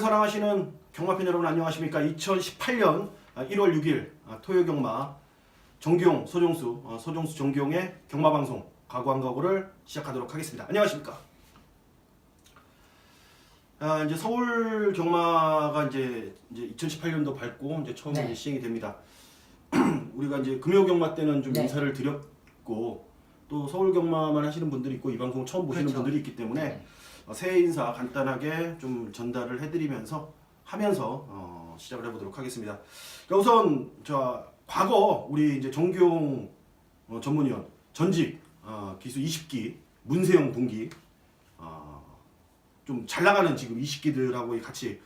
경마를 사랑하시는 경마팬 여러분 안녕하십니까? 2018년 1월 6일 토요 경마 정기용 소종수 정기용의 경마 방송 가구한가구를 시작하도록 하겠습니다. 안녕하십니까? 이제 서울 경마가 이제 2018년도 밟고 이제 처음 네. 시행이 됩니다. 우리가 이제 금요 경마 때는 좀 네. 인사를 드렸고 또 서울 경마만 하시는 분들이 있고 이 방송 처음 보시는 그렇죠. 분들이 있기 때문에 네. 새해 인사 간단하게 좀 전달을 해드리면서 시작을 해보도록 하겠습니다. 우선 과거 우리 이제 정기용 전문위원 전직 기수 20기 문세영 동기 좀 잘 나가는 지금 20기들하고 같이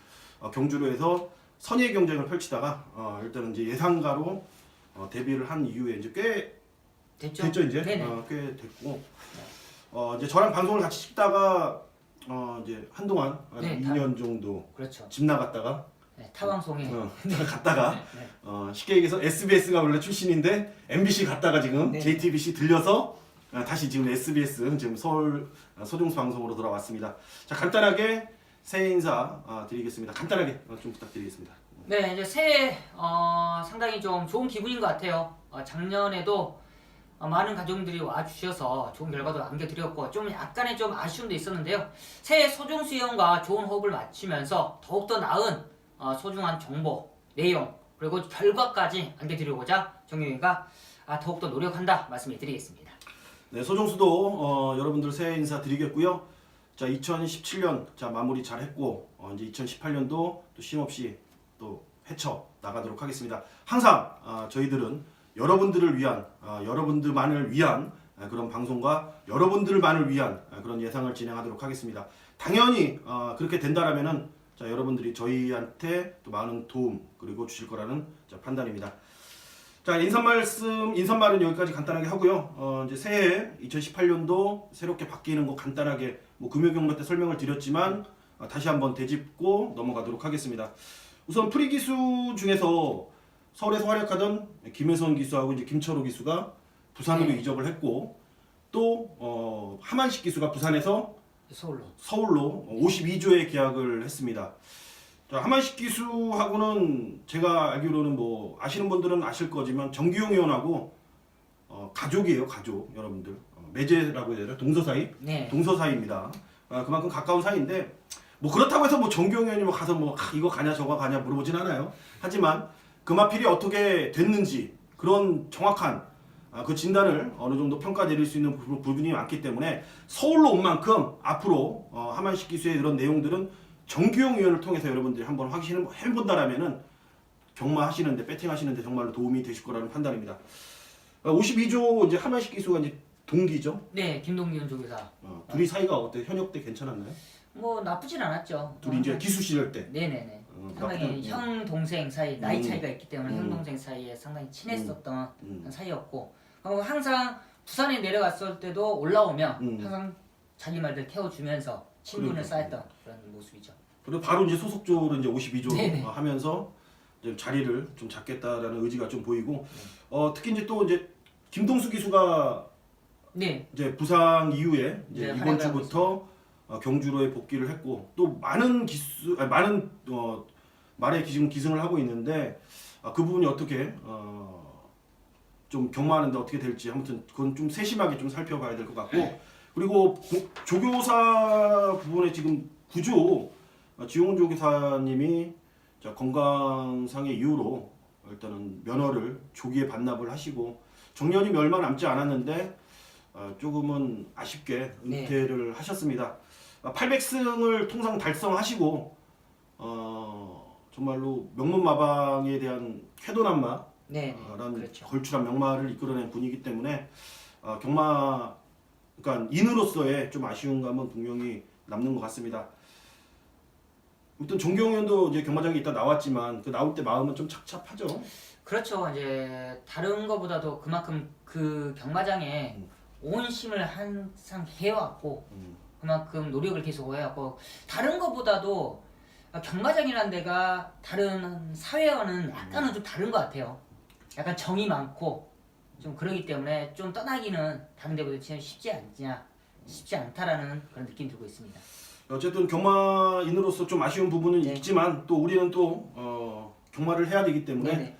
경주로 해서 선의 경쟁을 펼치다가 일단은 이제 예상가로 데뷔를 한 이후에 이제 꽤 됐죠 이제 꽤 됐고 이제 저랑 방송을 같이 찍다가 이제 한동안 네, 2년 정도 그렇죠. 집 나갔다가 타방송에 갔다가 쉽게 얘기해서 SBS가 원래 출신인데 MBC 갔다가 지금 네. JTBC 들려서 다시 지금 SBS 지금 서울 소종수 방송으로 돌아왔습니다. 자, 간단하게 새해 인사 드리겠습니다. 간단하게 좀 부탁드리겠습니다. 네, 이제 새해 상당히 좀 좋은 기분인 것 같아요. 작년에도 많은 가족들이 와주셔서 좋은 결과도 안겨드렸고 좀 약간의 좀 아쉬움도 있었는데요. 새해 소종수 형과 좋은 호흡을 맞추면서 더욱더 나은 소중한 정보, 내용 그리고 결과까지 안겨드리고자 정유이가 더욱더 노력한다 말씀을 드리겠습니다. 네, 소종수도 여러분들 새해 인사 드리겠고요. 자, 2017년 마무리 잘 했고 이제 2018년도 또 쉼없이 또 헤쳐 나가도록 하겠습니다. 항상 저희들은 여러분들을 위한 여러분들만을 위한 그런 방송과 여러분들만을 위한 그런 예상을 진행하도록 하겠습니다. 당연히 그렇게 된다라면은 여러분들이 저희한테 또 많은 도움 그리고 주실 거라는 판단입니다. 자, 인사말은 여기까지 간단하게 하고요. 이제 새해 2018년도 새롭게 바뀌는 거 간단하게 금요경마 때 설명을 드렸지만 다시 한번 되짚고 넘어가도록 하겠습니다. 우선 프리 기수 중에서 서울에서 활약하던 김혜선 기수하고 이제 김철호 기수가 부산으로 이적을 했고 또 하만식 기수가 부산에서 서울로 52조의 계약을 했습니다. 자, 하만식 기수하고는 제가 알기로는 아시는 분들은 아실 거지만 정기용 의원하고 가족이에요, 가족 여러분들. 매제라고 해야 되나? 동서사이? 네. 동서사이입니다. 그만큼 가까운 사이인데 그렇다고 해서 정기용 의원이 가서 이거 가냐 저거 가냐 물어보진 않아요. 하지만 금화필이 어떻게 됐는지 그런 정확한 그 진단을 어느 정도 평가 내릴 수 있는 부분이 많기 때문에 서울로 온 만큼 앞으로 하만식 기수의 이런 내용들은 정기용 의원을 통해서 여러분들이 한번 확인을 해본다라면은 경마 하시는데 배팅 하시는데 정말로 도움이 되실 거라는 판단입니다. 52조 이제 하만식 기수가 이제 동기죠? 네, 김동균 조교사. 둘이 사이가 어때? 현역 때 괜찮았나요? 나쁘진 않았죠. 둘이 이제 기수 시절 때. 네네네. 상당히 형 동생 사이 나이 차이가 있기 때문에 형 동생 사이에 상당히 친했었던 사이였고 항상 부산에 내려갔을 때도 올라오면 항상 자기 말들 태워주면서 친분을 쌓았던 그런 모습이죠. 그리고 바로 이제 소속적으로 이제 52조 네네. 하면서 이제 자리를 좀 잡겠다라는 의지가 좀 보이고 특히 이제 또 이제 김동수 기수가 네. 이제 부상 이후에 이제 네, 이번 주부터 경주로에 복귀를 했고 또 많은 말에 지금 기승을 하고 있는데 그 부분이 어떻게 좀 경마하는데 어떻게 될지 아무튼 그건 좀 세심하게 좀 살펴봐야 될 것 같고 그리고 조교사 부분에 지금 구조 지용훈 조교사님이 건강상의 이유로 일단은 면허를 조기에 반납을 하시고 정년이 얼마 남지 않았는데 조금은 아쉽게 은퇴를 하셨습니다. 800승을 통상 달성하시고 정말로 명문마방에 대한 쾌도난마라는 그렇죠. 걸출한 명마를 이끌어낸 분이기 때문에 그러니까 인으로서의 좀 아쉬운 감은 분명히 남는 것 같습니다. 아무튼 정기용 의원도 이제 경마장에 있다 나왔지만 그 나올 때 마음은 좀 착잡하죠. 그렇죠. 이제 다른 거보다도 그만큼 그 경마장에 온 힘을 항상 해왔고 그만큼 노력을 계속 해왔고 다른 거보다도 경마장이라는 데가 다른 사회와는 약간은 좀 다른 것 같아요. 약간 정이 많고 좀 그러기 때문에 좀 떠나기는 다른 데보다 쉽지 않다라는 그런 느낌이 들고 있습니다. 어쨌든 경마인으로서 좀 아쉬운 부분은 네. 있지만 또 우리는 또 경마를 해야 되기 때문에 네네.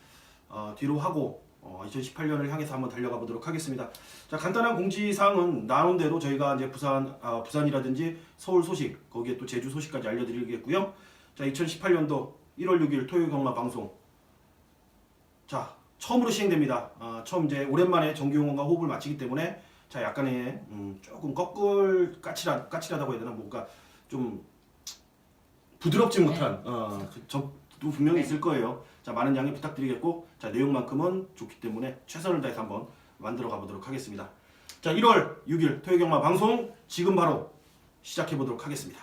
뒤로 하고 2018년을 향해서 한번 달려가 보도록 하겠습니다. 자, 간단한 공지사항은 나온 대로 저희가 이제 부산이라든지 서울 소식, 거기에 또 제주 소식까지 알려드리겠고요. 자, 2018년도 1월 6일 토요 경마 방송. 자, 처음으로 시행됩니다. 처음 이제 오랜만에 정규용원과 호흡을 마치기 때문에 자, 약간의 조금 까칠하다고 해야 되나, 뭔가 좀 부드럽지 못한 적도 분명히 있을 거예요. 자, 많은 양해 부탁드리겠고, 자, 내용만큼은 좋기 때문에 최선을 다해서 한번 만들어 가보도록 하겠습니다. 자, 1월 6일 토요경마 방송 지금 바로 시작해 보도록 하겠습니다.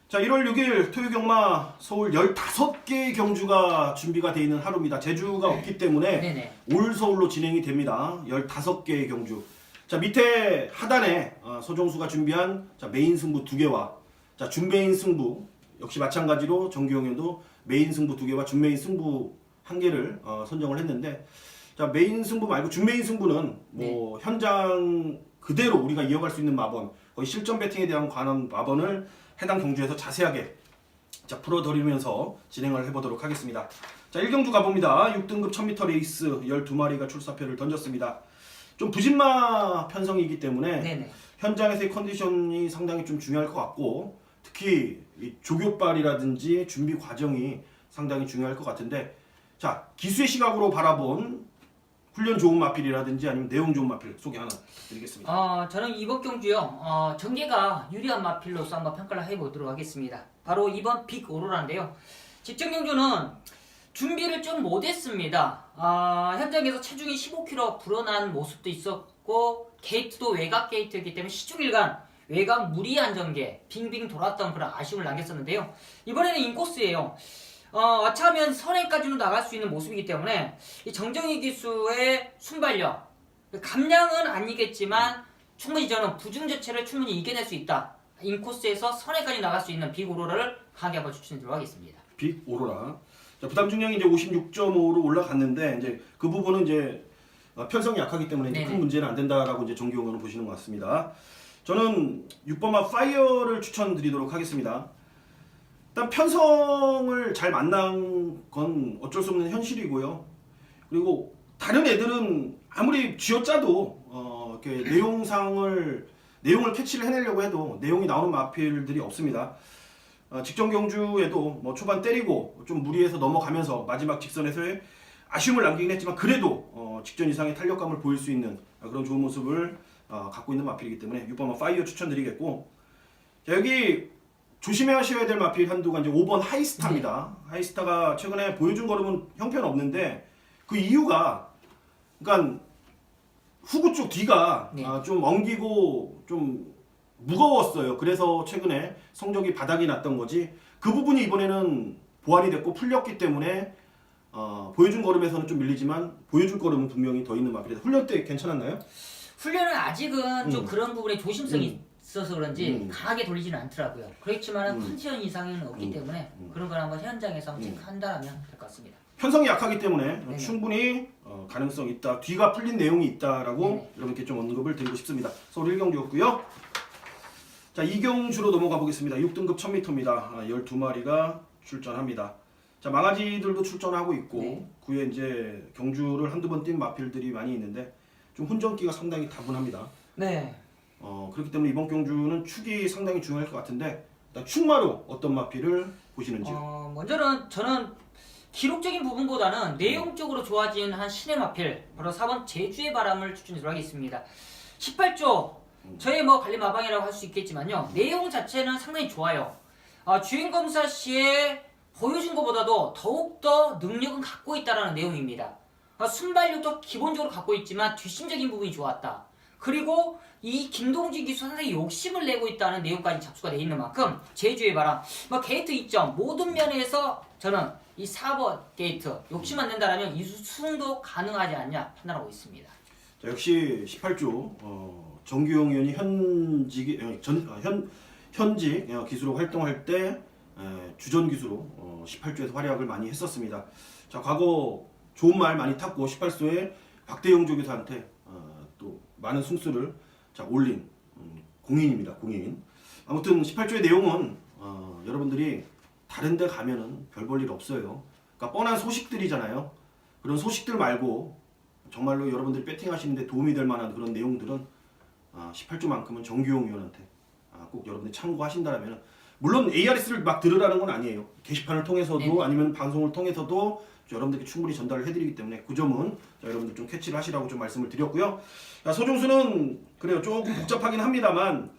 자, 1월 6일 토요경마 서울 15개의 경주가 준비가 되어 있는 하루입니다. 제주가 없기 때문에 네네. 올 서울로 진행이 됩니다. 15개의 경주. 자, 밑에 하단에 서종수가 준비한 자, 메인 승부 2개와 자, 준메인 승부 역시 마찬가지로 정규용연도 메인 승부 2개와 준메인 승부 1개를 선정을 했는데, 자, 메인 승부 말고 준메인 승부는 뭐 현장 그대로 우리가 이어갈 수 있는 마번, 거의 실전 배팅에 대한 관한 마번을 해당 경주에서 자세하게 자, 풀어드리면서 진행을 해보도록 하겠습니다. 자, 1경주 가봅니다. 6등급 1000m 레이스 12마리가 출사표를 던졌습니다. 좀 부진마 편성이기 때문에 네네. 현장에서의 컨디션이 상당히 좀 중요할 것 같고, 특히 이 조교발이라든지 준비 과정이 상당히 중요할 것 같은데, 자, 기수의 시각으로 바라본 훈련 좋은 마필이라든지 아니면 내용 좋은 마필 소개 하나 드리겠습니다. 저는 이번 경주요. 전개가 유리한 마필로서 한번 평가를 해보도록 하겠습니다. 바로 이번 빅 오로라인데요. 직전 경주는 준비를 좀 못했습니다. 현장에서 체중이 15kg 불어난 모습도 있었고, 게이트도 외곽 게이트였기 때문에 시중일간 외곽 무리한 전개 빙빙 돌았던 그런 아쉬움을 남겼었는데요. 이번에는 인코스예요. 어차면 선행까지는 나갈 수 있는 모습이기 때문에 이 정정희 기수의 순발력, 감량은 아니겠지만 충분히 저는 부중 자체를 충분히 이겨낼 수 있다. 인코스에서 선행까지 나갈 수 있는 빅 오로라를 강하게 한번 추천드리도록 하겠습니다. 빅 오로라. 자, 부담 중량이 이제 56.5로 올라갔는데 이제 그 부분은 이제 편성이 약하기 때문에 이제 큰 문제는 안 된다라고 이제 정규용어는 보시는 것 같습니다. 저는 6번마 파이어를 추천드리도록 하겠습니다. 일단 편성을 잘 만난 건 어쩔 수 없는 현실이고요. 그리고 다른 애들은 아무리 쥐어짜도 이렇게 내용을 캐치를 해내려고 해도 내용이 나오는 마필들이 없습니다. 직전 경주에도 뭐 초반 때리고 좀 무리해서 넘어가면서 마지막 직선에서의 아쉬움을 남기긴 했지만 그래도 직전 이상의 탄력감을 보일 수 있는 그런 좋은 모습을 갖고 있는 마필이기 때문에 6번 파이어 추천드리겠고, 자, 여기 조심하셔야 될 마필 한두가 이제 5번 하이스타입니다. 하이스타가 최근에 보여준 걸음은 형편없는데 그 이유가, 그러니까 후구 쪽 뒤가 좀 엉기고 좀 무거웠어요. 그래서 최근에 성적이 바닥이 났던 거지, 그 부분이 이번에는 보완이 됐고 풀렸기 때문에 보여준 걸음에서는 좀 밀리지만 보여줄 걸음은 분명히 더 있는 마필이다. 훈련 때 괜찮았나요? 훈련은 아직은 좀 그런 부분에 조심성이 있어서 그런지 강하게 돌리지는 않더라고요. 그렇지만 컨디션 이상은 없기 때문에 그런 걸 한번 현장에서 한번 체크한다면 될 것 같습니다. 편성이 약하기 때문에 네네. 충분히 가능성 있다, 뒤가 풀린 내용이 있다라고 네네. 여러분께 좀 언급을 드리고 싶습니다. 서울 1경주였고요. 자, 2경주로 넘어가 보겠습니다. 6등급 1000m입니다. 12마리가 출전합니다. 자, 망아지들도 출전하고 있고, 네. 그 후에 이제 경주를 한두 번 뛴 마필들이 많이 있는데 좀 혼전기가 상당히 다분합니다. 네. 그렇기 때문에 이번 경주는 축이 상당히 중요할 것 같은데, 일단 축마로 어떤 마필을 보시는지요? 먼저는 저는 기록적인 부분보다는 내용적으로 좋아진 한 신의 마필, 바로 4번 제주의 바람을 추천드리도록 하겠습니다. 18조 저의 뭐 관리 마방이라고 할 수 있겠지만요, 내용 자체는 상당히 좋아요. 주행검사 시에 보여준 것보다도 더욱더 능력은 갖고 있다는 내용입니다. 순발력도 기본적으로 갖고 있지만 뒷심적인 부분이 좋았다. 그리고 이 김동진 기수 상당히 욕심을 내고 있다는 내용까지 잡수가 되어 있는 만큼 제주의 바람, 게이트 2점 모든 면에서 저는 이 4번 게이트 욕심 안 낸다라면 이 수승도 가능하지 않냐 판단하고 있습니다. 자, 역시 18조 정규용 의원이 현직 기수로 활동할 때 주전 기수로 18조에서 활약을 많이 했었습니다. 자, 과거 좋은 말 많이 탔고 18소에 박대영 조교사한테 또 많은 승수를 올린 공인입니다. 공인. 아무튼 18조의 내용은 여러분들이 다른 데 가면은 별 볼 일 없어요. 그러니까 뻔한 소식들이잖아요. 그런 소식들 말고 정말로 여러분들이 배팅하시는데 도움이 될 만한 그런 내용들은 18조만큼은 정규용 위원한테 꼭 여러분들이 참고하신다면, 물론 ARS를 막 들으라는 건 아니에요. 게시판을 통해서도 네. 아니면 방송을 통해서도 여러분들께 충분히 전달을 해드리기 때문에 그 점은 여러분들 좀 캐치를 하시라고 좀 말씀을 드렸고요. 서종수는 그래요, 조금 복잡하긴 합니다만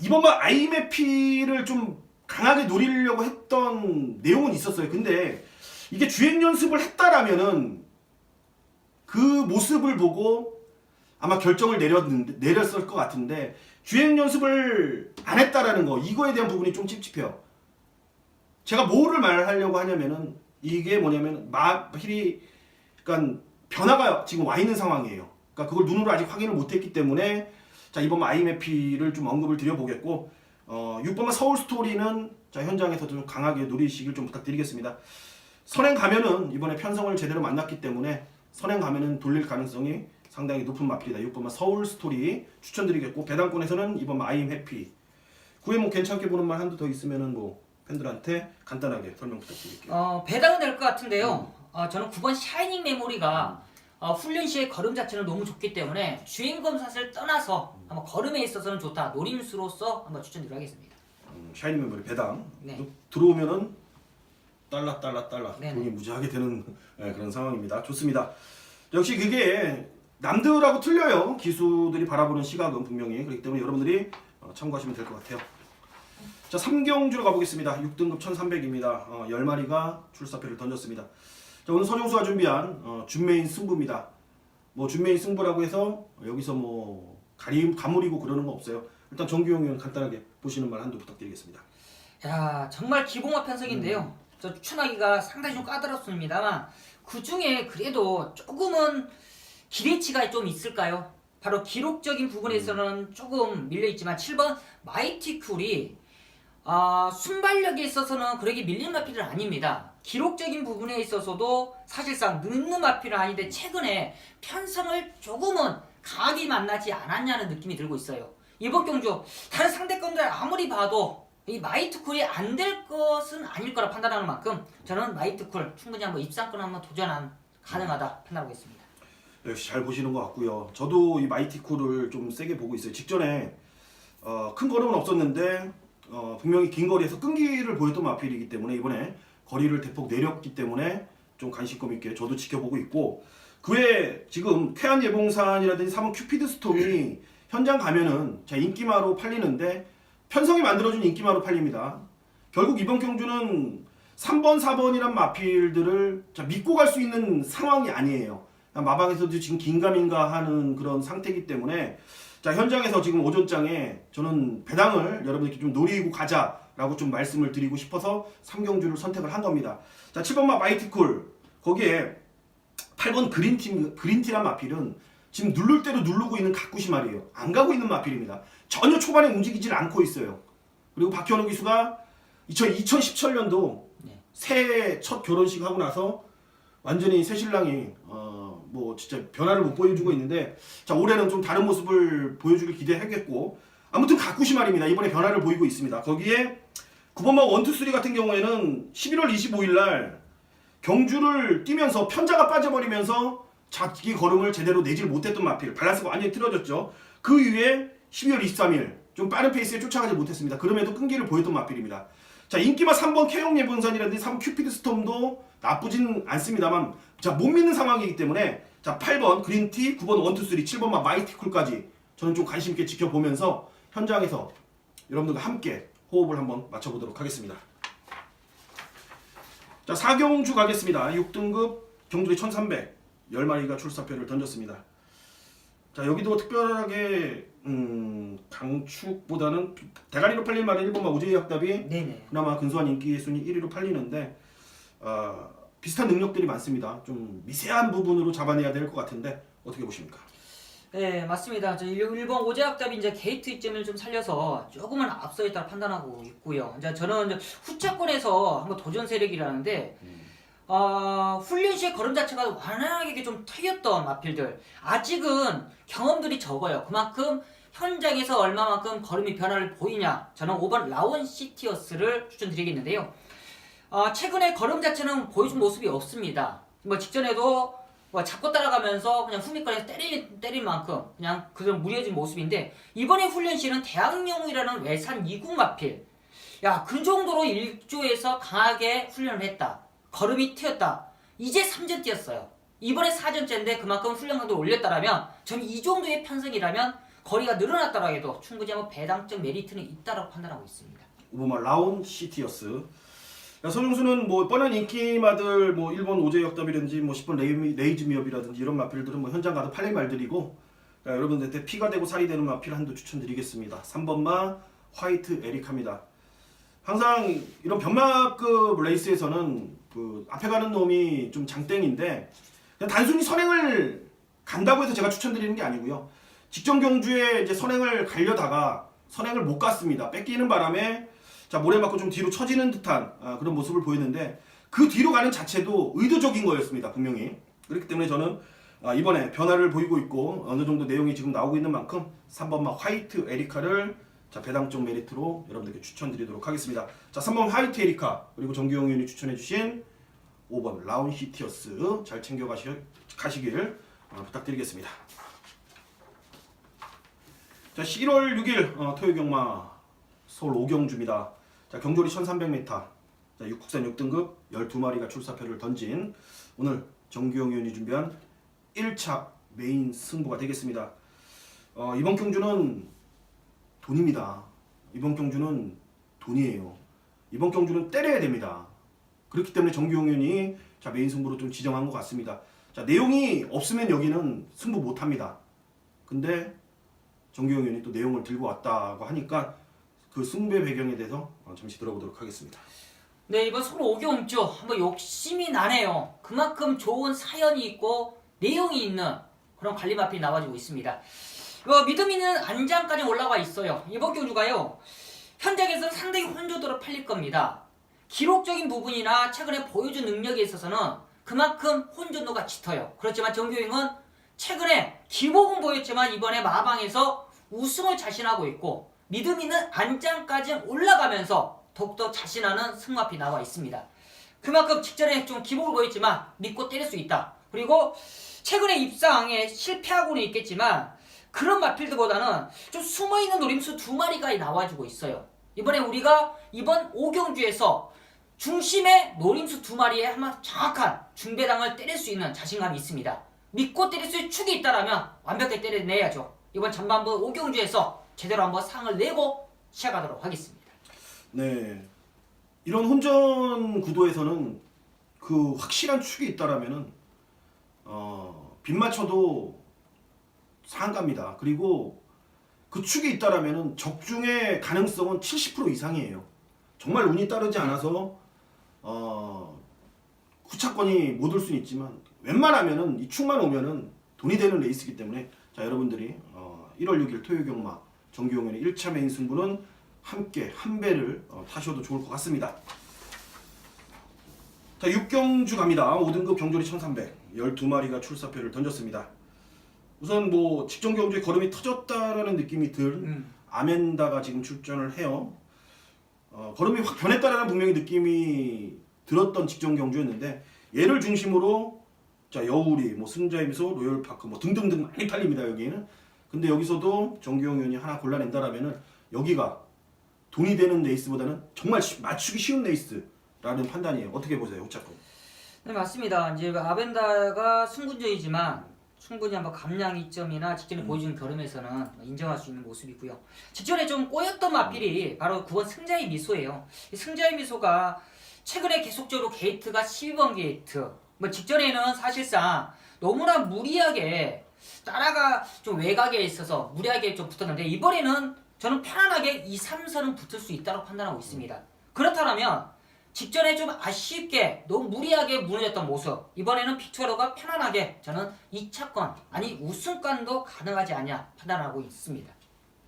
이번만 IMF를 좀 강하게 노리려고 했던 내용은 있었어요. 근데 이게 주행 연습을 했다라면은 그 모습을 보고 아마 결정을 내렸을 것 같은데, 주행 연습을 안 했다라는 거, 이거에 대한 부분이 좀 찝찝해요. 제가 뭐를 말하려고 하냐면은 이게 뭐냐면 마필이 그러니까 변화가 지금 와 있는 상황이에요. 그러니까 그걸 눈으로 아직 확인을 못했기 때문에 자, 이번 IMF를 좀 언급을 드려보겠고 6번만 서울 스토리는 자, 현장에서도 좀 강하게 노리시길 좀 부탁드리겠습니다. 선행 가면은 이번에 편성을 제대로 만났기 때문에 선행 가면은 돌릴 가능성이 상당히 높은 마필이다. 6번만 서울 스토리 추천드리겠고, 배당권에서는 이번 IMF 구에 뭐 괜찮게 보는 말 한두 더 있으면은 뭐 팬들한테 간단하게 설명 부탁드릴게요. 배당은 될 것 같은데요. 저는 9번 샤이닝 메모리가 훈련 시의 걸음 자체는 너무 좋기 때문에 주행 검사를 떠나서 한번 걸음에 있어서는 좋다. 노림수로서 한번 추천드리겠습니다. 샤이닝 메모리 배당 네. 들어오면은 달러 네네. 돈이 무지하게 되는 그런 상황입니다. 좋습니다. 역시 그게 남들하고 틀려요. 기수들이 바라보는 시각은 분명히. 그렇기 때문에 여러분들이 참고하시면 될 것 같아요. 자, 3경주로 가보겠습니다. 6등급 1300입니다. 10마리가 출사표를 던졌습니다. 자, 오늘 서종수가 준비한 준메인 승부입니다. 뭐 준메인 승부라고 해서 여기서 뭐 가무리고 그러는 거 없어요. 일단 정규용 의원 간단하게 보시는 말 한두 부탁드리겠습니다. 야, 정말 기공화 편성인데요. 저 추천하기가 상당히 좀 까다롭습니다만 그 중에 그래도 조금은 기대치가 좀 있을까요? 바로 기록적인 부분에서는 조금 밀려있지만 7번 마이티쿨이 순발력에 있어서는 그렇게 밀린 마필은 아닙니다. 기록적인 부분에 있어서도 사실상 늦는 마필은 아닌데 최근에 편성을 조금은 강하게 만나지 않았냐는 느낌이 들고 있어요. 이번 경주 다른 상대권들 아무리 봐도 이 마이트쿨이 안 될 것은 아닐 거라 판단하는 만큼 저는 마이트쿨 충분히 한번 입상권 한번 도전 가능하다 판단하고 있습니다. 역시 잘 보시는 것 같고요. 저도 이 마이티쿨을 좀 세게 보고 있어요. 직전에 큰 걸음은 없었는데 분명히 긴 거리에서 끈기를 보였던 마필이기 때문에 이번에 거리를 대폭 내렸기 때문에 좀 관심감 있게 저도 지켜보고 있고, 그 외에 지금 쾌한 예봉산이라든지 3번 큐피드 스톰이 현장 가면은 자, 인기마로 팔리는데 편성이 만들어준 인기마로 팔립니다. 결국 이번 경주는 3번, 4번이란 마필들을 자, 믿고 갈 수 있는 상황이 아니에요. 마방에서도 지금 긴가민가 하는 그런 상태이기 때문에 자, 현장에서 지금 오전장에 저는 배당을 여러분들께 좀 노리고 가자라고 좀 말씀을 드리고 싶어서 3경주를 선택을 한 겁니다. 자, 7번 마이티쿨 거기에 8번 그린티란 마필은 지금 누를 대로 누르고 있는 가꾸시 말이에요. 안 가고 있는 마필입니다. 전혀 초반에 움직이질 않고 있어요. 그리고 박현우 기수가 2017년도 새해 첫 결혼식 하고 나서 완전히 새신랑이 뭐 진짜 변화를 못 보여주고 있는데, 자, 올해는 좀 다른 모습을 보여주길 기대하겠고, 아무튼 가꾸시 말입니다. 이번에 변화를 보이고 있습니다. 거기에 9번마 1, 2, 3 같은 경우에는 11월 25일 날 경주를 뛰면서 편자가 빠져버리면서 자기 걸음을 제대로 내질 못했던 마필, 밸런스가 완전히 틀어졌죠. 그 이후에 12월 23일 좀 빠른 페이스에 쫓아가지 못했습니다. 그럼에도 끈기를 보였던 마필입니다. 자, 인기마 3번 캐용 예본산이라든지 3번 큐피드 스톰도 나쁘진 않습니다만 자, 못 믿는 상황이기 때문에 자, 8번 그린티, 9번 1, 2, 3, 7번 마이티쿨까지 저는 좀 관심 있게 지켜보면서 현장에서 여러분들과 함께 호흡을 한번 맞춰보도록 하겠습니다. 자, 4경주 가겠습니다. 6등급 경주리 1300 10마리가 출사표를 던졌습니다. 자, 여기도 특별하게 강축보다는 대가리로 팔릴 만한 1번마 오제이 학답이 네네. 그나마 근소한 인기 순위 1위로 팔리는데 비슷한 능력들이 많습니다. 좀 미세한 부분으로 잡아내야 될 것 같은데 어떻게 보십니까? 네, 맞습니다. 일본 오제학답이 이제 게이트 이점을 좀 살려서 조금은 앞서 있다고 판단하고 있고요. 이제 저는 이제 후차권에서 한번 도전 세력이라는데, 훈련 시의 걸음 자체가 완연하게 좀 틀렸던 마필들. 아직은 경험들이 적어요. 그만큼 현장에서 얼마만큼 걸음이 변화를 보이냐. 저는 5번 라온 시티어스를 추천드리겠는데요. 최근에 걸음 자체는 보여준 모습이 없습니다. 뭐 직전에도 뭐 잡고 따라가면서 그냥 후미권에서 때릴 만큼 그냥 그런 무리해진 모습인데 이번에 훈련실은 대학영웅이라는 외산 2군 마필. 야, 그 정도로 1조에서 강하게 훈련을 했다. 걸음이 튀었다. 이제 3전 뛰었어요. 이번에 4전째인데 그만큼 훈련 강도를 올렸다라면 저는 이 정도의 편성이라면 거리가 늘어났다고 해도 충분히 한번 배당적 메리트는 있다고 판단하고 있습니다. 오버말 라온 시티어스. 서정수는 뭐 뻔한 인기마들 뭐 일본 오제 역답이라든지 뭐 10번 레이즈미업이라든지 이런 마필들은 뭐 현장 가도 팔릴 말들이고 여러분들한테 피가 되고 살이 되는 마필 한두 추천드리겠습니다. 3번마 화이트 에리카입니다. 항상 이런 변마급 레이스에서는 그 앞에 가는 놈이 좀 장땡인데 그냥 단순히 선행을 간다고 해서 제가 추천드리는 게 아니고요. 직전 경주에 이제 선행을 가려다가 선행을 못 갔습니다. 뺏기는 바람에 자 모래 맞고 좀 뒤로 처지는 듯한 그런 모습을 보였는데 그 뒤로 가는 자체도 의도적인 거였습니다. 분명히. 그렇기 때문에 저는 이번에 변화를 보이고 있고 어느 정도 내용이 지금 나오고 있는 만큼 3번마 화이트 에리카를 자 배당적 메리트로 여러분들께 추천드리도록 하겠습니다. 자 3번 화이트 에리카 그리고 정규영 의원이 추천해주신 5번 라운 히티어스 잘 챙겨 가시길 부탁드리겠습니다. 자 1월 6일 토요 경마 서울 오경주입니다. 자 경조리 1300m 자 국산 6등급 12마리가 출사표를 던진 오늘 정규영 의원이 준비한 1차 메인 승부가 되겠습니다. 이번 경주는 돈입니다. 이번 경주는 돈이에요. 이번 경주는 때려야 됩니다. 그렇기 때문에 정규영 의원이 자 메인 승부로 좀 지정한 것 같습니다. 자 내용이 없으면 여기는 승부 못합니다. 근데 정규영 의원이 또 내용을 들고 왔다고 하니까 그 승부의 배경에 대해서 잠시 들어보도록 하겠습니다. 네, 이번 서울 오경주 한번 욕심이 나네요. 그만큼 좋은 사연이 있고 내용이 있는 그런 관리 마필이 나와주고 있습니다. 믿음 있는 안장까지 올라와 있어요. 이번 경주가요. 현장에서 상당히 혼조도로 팔릴 겁니다. 기록적인 부분이나 최근에 보여준 능력에 있어서는 그만큼 혼전도가 짙어요. 그렇지만 정규영은 최근에 기복은 보였지만 이번에 마방에서 우승을 자신하고 있고 믿음 있는 안장까지 올라가면서 더욱더 자신하는 승마필이 나와 있습니다. 그만큼 직전에 좀 기복을 보였지만 믿고 때릴 수 있다. 그리고 최근에 입상에 실패하고는 있겠지만 그런 마필드보다는 좀 숨어있는 노림수 2마리가 나와주고 있어요. 이번에 우리가 이번 오경주에서 중심의 노림수 2마리에 한번 정확한 중배당을 때릴 수 있는 자신감이 있습니다. 믿고 때릴 수 있는 축이 있다면 완벽하게 때려내야죠. 이번 전반부 오경주에서 제대로 한번 상을 내고 시작하도록 하겠습니다. 네, 이런 혼전 구도에서는 그 확실한 축이 있다라면은 빗 맞춰도 상가입니다. 그리고 그 축이 있다라면은 적중의 가능성은 70% 이상이에요. 정말 운이 따르지 않아서 후차권이 못 올 수는 있지만 웬만하면은 이 축만 오면은 돈이 되는 레이스이기 때문에 자 여러분들이 1월 6일 토요 경마 정규영현의 1차 메인 승부는 함께 한 배를 타셔도 좋을 것 같습니다. 자 6경주 갑니다. 5등급 경조리 1300 12마리가 출사표를 던졌습니다. 우선 뭐 직전 경주에 걸음이 터졌다라는 느낌이 들 아멘다가 지금 출전을 해요. 걸음이 확 변했다라는 분명히 느낌이 들었던 직전 경주였는데 얘를 중심으로 자 여우리, 뭐 승자의 미소, 로열파크 뭐 등등등 많이 팔립니다 여기는. 근데 여기서도 정규영 의원이 하나 골라낸다라면은 여기가 돈이 되는 레이스보다는 정말 맞추기 쉬운 레이스라는 판단이에요. 어떻게 보세요, 호차권? 네, 맞습니다. 이제 아벤다가 승군전이지만 충분히 한번 감량 이점이나 직전에 보여준 걸음에서는 인정할 수 있는 모습이고요. 직전에 좀 꼬였던 마필이 바로 9번 승자의 미소예요. 이 승자의 미소가 최근에 계속적으로 게이트가 12번 게이트. 뭐 직전에는 사실상 너무나 무리하게 따라가 좀 외곽에 있어서 무리하게 좀 붙었는데 이번에는 저는 편안하게 2, 3선은 붙을 수 있다고 판단하고 있습니다. 그렇다면 직전에 좀 아쉽게 너무 무리하게 무너졌던 모습 이번에는 빅토리아가 편안하게 저는 2차권 아니 우승권도 가능하지 않냐 판단하고 있습니다.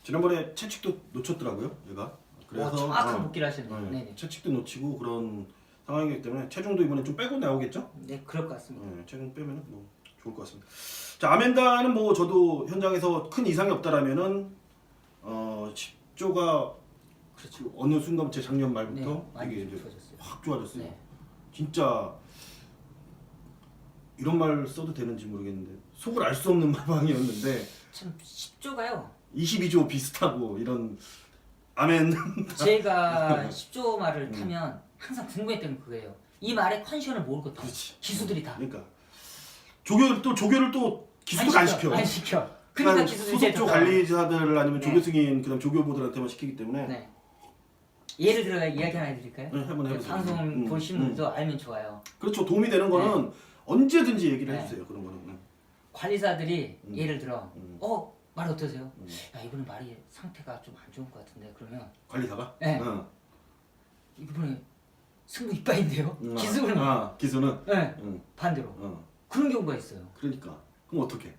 지난번에 채찍도 놓쳤더라고요, 얘가. 그래서 정확한 복귀를 하시네요. 네네. 채찍도 놓치고 그런 상황이기 때문에 체중도 이번에 좀 빼고 나오겠죠? 네, 그럴 것 같습니다. 네, 체중 빼면은 뭐 좋을 것 같습니다. 자, 아멘다는 뭐 저도 현장에서 큰 이상이 없다라면은 10조가 그렇죠. 어느 순간 제 작년 말부터 네, 많이 이게 이제 좋아졌어요. 확 좋아졌어요. 네. 진짜 이런 말 써도 되는지 모르겠는데 속을 알 수 없는 마방이었는데 참 10조가요. 22조 비슷하고 이런 아멘. 제가 10조 말을 타면 항상 궁금했던 게 그거예요. 이 말의 컨디션을 모르고 타. 그렇지. 기수들이 다. 그러니까 조교를 또 기수도 안 시켜. 안 시켜. 그러니까 기수들이 소속조 관리자들 아니면 네. 조교 승인 그다음 조교보들한테만 시키기 때문에 네. 예를 들어 이야기 하나 해드릴까요? 네, 한번 해보세요. 방송 보신 분도 알면 좋아요. 그렇죠. 도움이 되는 거는 언제든지 얘기를 네. 해주세요. 그런 거는. 관리사들이 예를 들어 말 어떠세요? 음. 야 이분은 말이 상태가 좀 안 좋은 것 같은데 그러면 관리사가? 네. 응. 이분은 승부 이빠인데요? 응. 기수는 기수는. 네. 응. 반대로 그런 경우가 있어요. 그러니까 그럼 어떻게?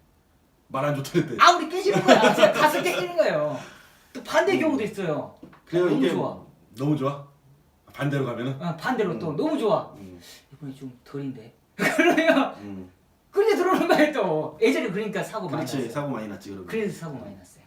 말 안 좋다는데. 우리 깨지는 거야. 그냥 가서 깨지는 거예요. 또 반대 경우도 있어요. 그래요. 너무 이게 좋아. 너무 좋아. 반대로 가면은. 반대로 또 너무 좋아. 음. 이분이 좀 덜인데. 그러면 그렇게 들어오는 거예요 또. 예전에 그러니까 사고 많이 그렇지. 났어요. 사고 많이 났지 그러면. 그래서 사고 많이 났어요.